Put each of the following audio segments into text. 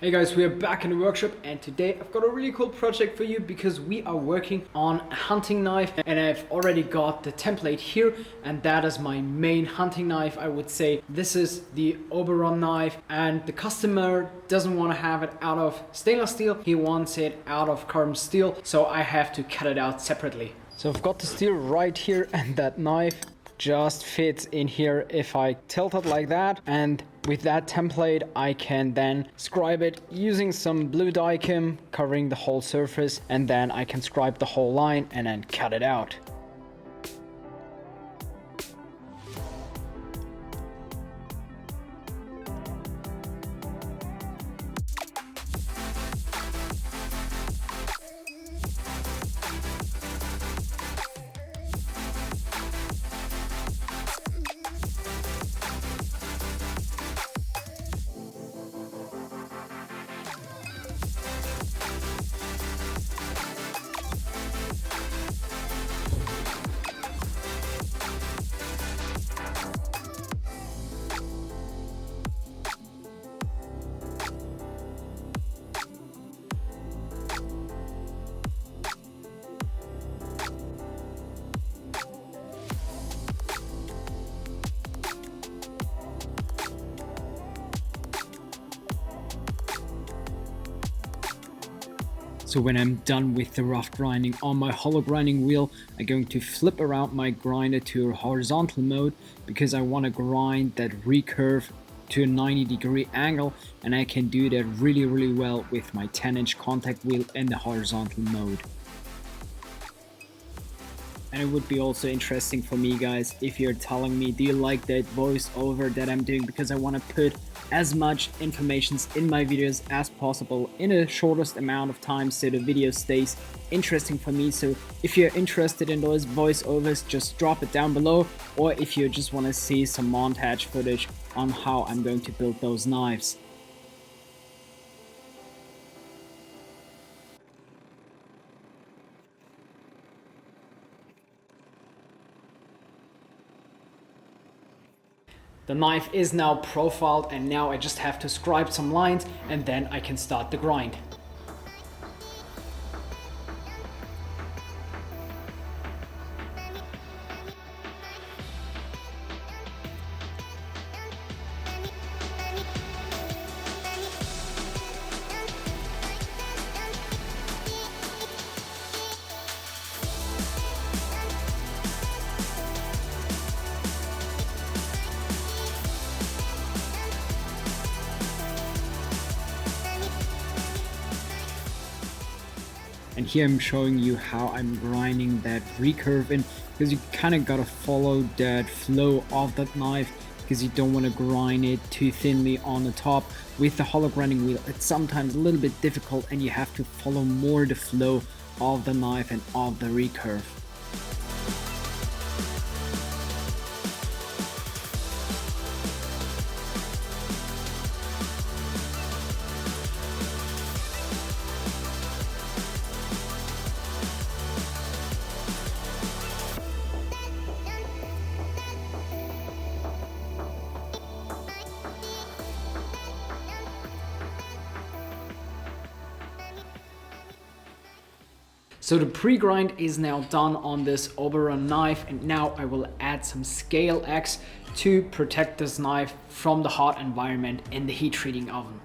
Hey guys, we are back in the workshop and today I've got a really cool project for you because we are working on a hunting knife and I've already got the template here and that is my main hunting knife. I would say this is the Oberon knife and the customer doesn't want to have it out of stainless steel, he wants it out of carbon steel, so I have to cut it out separately. So I've got the steel right here and that knife just fits in here if I tilt it like that, and with that template I can then scribe it using some blue Dicam covering the whole surface, and then I can scribe the whole line and then cut it out. So when I'm done with the rough grinding on my hollow grinding wheel, I'm going to flip around my grinder to a horizontal mode because I want to grind that recurve to a 90-degree angle, and I can do that really well with my 10-inch contact wheel in the horizontal mode. And it would be also interesting for me, guys, if you're telling me, do you like that voiceover that I'm doing, because I want to put as much information in my videos as possible in the shortest amount of time so the video stays interesting for me. So if you're interested in those voiceovers, just drop it down below, or if you just want to see some montage footage on how I'm going to build those knives. The knife is now profiled and now I just have to scribe some lines and then I can start the grind. And here I'm showing you how I'm grinding that recurve in, because you kind of gotta follow that flow of that knife, because you don't want to grind it too thinly on the top. With the hollow grinding wheel, it's sometimes a little bit difficult and you have to follow more the flow of the knife and of the recurve. So the pre-grind is now done on this Oberon knife, and now I will add some scale X to protect this knife from the hot environment in the heat treating oven.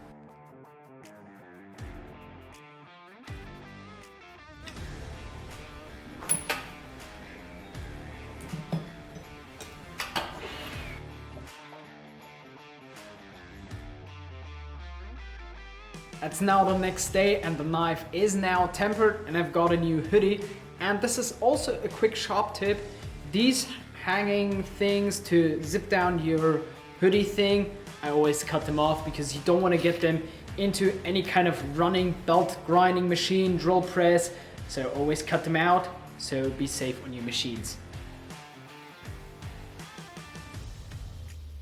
It's now the next day and the knife is now tempered and I've got a new hoodie. And this is also a quick shop tip. These hanging things to zip down your hoodie thing, I always cut them off because you don't want to get them into any kind of running belt grinding machine, drill press. So always cut them out, so be safe on your machines.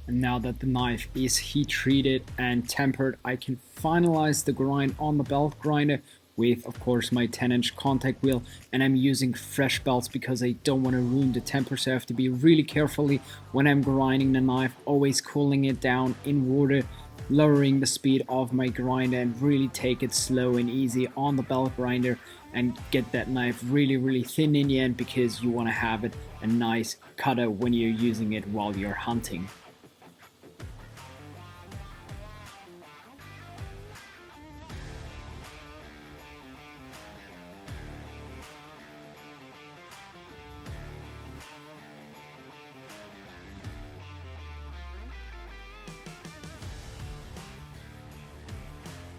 And now that the knife is heat treated and tempered, I can finalize the grind on the belt grinder with, of course, my 10-inch contact wheel. And I'm using fresh belts because I don't want to ruin the temper, so I have to be really carefully when I'm grinding the knife, always cooling it down in water lowering the speed of my grinder and really take it slow and easy on the belt grinder and get that knife really thin in the end, because you want to have it a nice cutter when you're using it while you're hunting.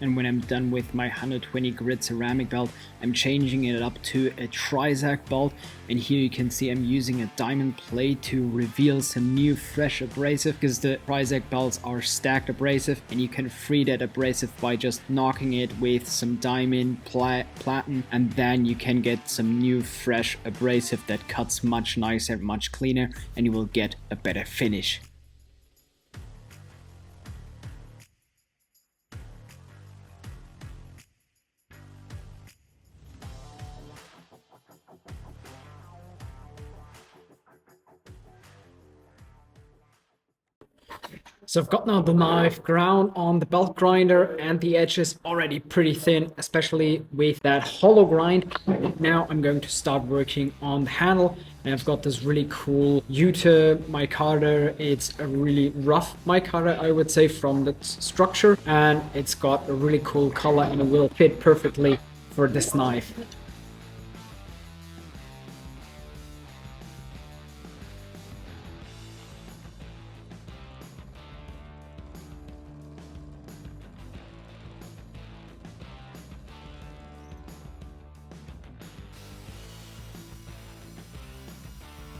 And when I'm done with my 120 grit ceramic belt, I'm changing it up to a Trizac belt. And here you can see I'm using a diamond plate to reveal some new fresh abrasive, because the Trizac belts are stacked abrasive and you can free that abrasive by just knocking it with some diamond platen, and then you can get some new fresh abrasive that cuts much nicer, much cleaner, and you will get a better finish. So I've got now the knife ground on the belt grinder and the edge is already pretty thin, especially with that hollow grind. Now I'm going to start working on the handle, and I've got this really cool Utah micarta. It's a really rough micarta, I would say, from the structure, and it's got a really cool color and it will fit perfectly for this knife.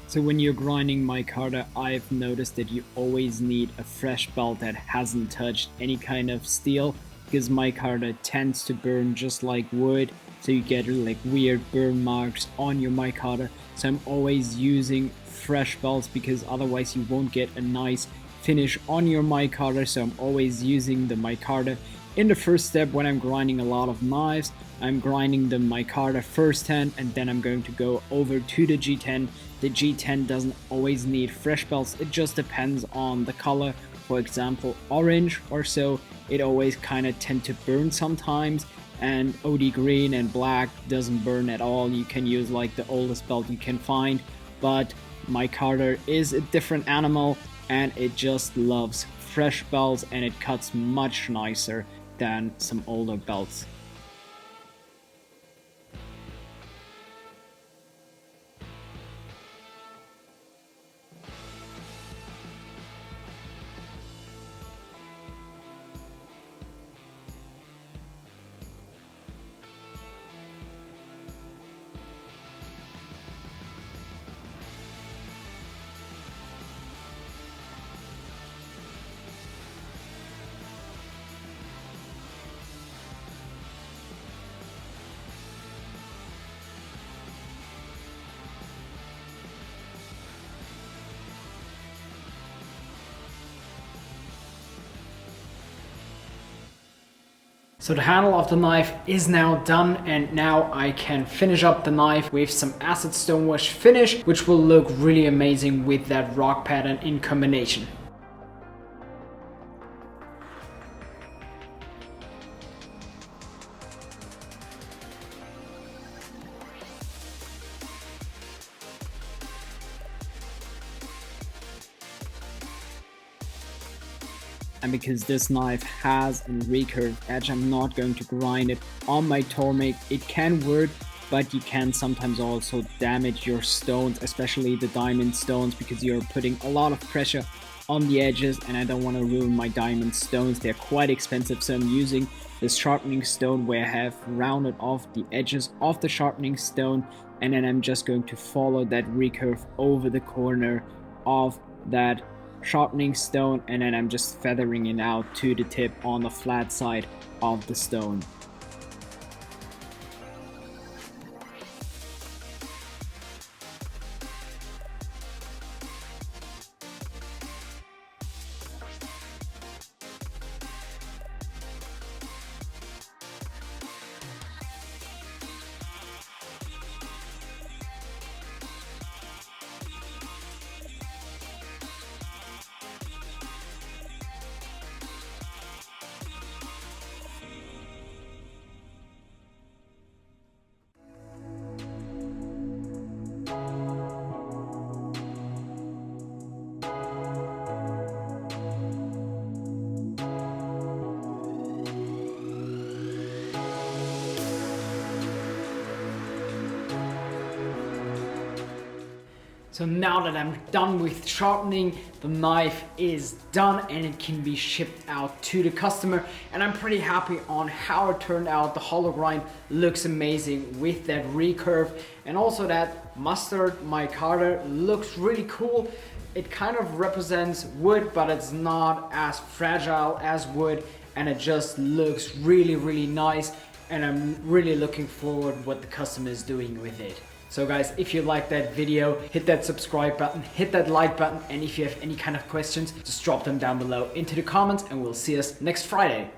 So when you're grinding micarta, I've noticed that you always need a fresh belt that hasn't touched any kind of steel, because micarta tends to burn just like wood, so you get like weird burn marks on your micarta. So I'm always using fresh belts, because otherwise you won't get a nice finish on your micarta. So I'm always using the micarta in the first step. When I'm grinding a lot of knives, I'm grinding the micarta first hand, and then I'm going to go over to the G10. The G10 doesn't always need fresh belts, it just depends on the color. For example, orange or so, it always kind of tend to burn sometimes, and OD green and black doesn't burn at all. You can use like the oldest belt you can find, but micarta is a different animal and it just loves fresh belts, and it cuts much nicer than some older belts. So the handle of the knife is now done, and now I can finish up the knife with some acid stonewash finish, which will look really amazing with that rock pattern in combination. And because this knife has a recurve edge, I'm not going to grind it on my Tormek. It can work, but you can sometimes also damage your stones, especially the diamond stones, because you're putting a lot of pressure on the edges, and I don't want to ruin my diamond stones. They're quite expensive, so I'm using this sharpening stone where I have rounded off the edges of the sharpening stone, and then I'm just going to follow that recurve over the corner of that sharpening stone, and then I'm just feathering it out to the tip on the flat side of the stone. So now that I'm done with sharpening, the knife is done and it can be shipped out to the customer. And I'm pretty happy on how it turned out. The hollow grind looks amazing with that recurve, and also that mustard micarta looks really cool. It kind of represents wood, but it's not as fragile as wood, and it just looks really, really nice. And I'm really looking forward what the customer is doing with it. So guys, if you like that video, hit that subscribe button, hit that like button, and if you have any kind of questions, just drop them down below into the comments, and we'll see us next Friday.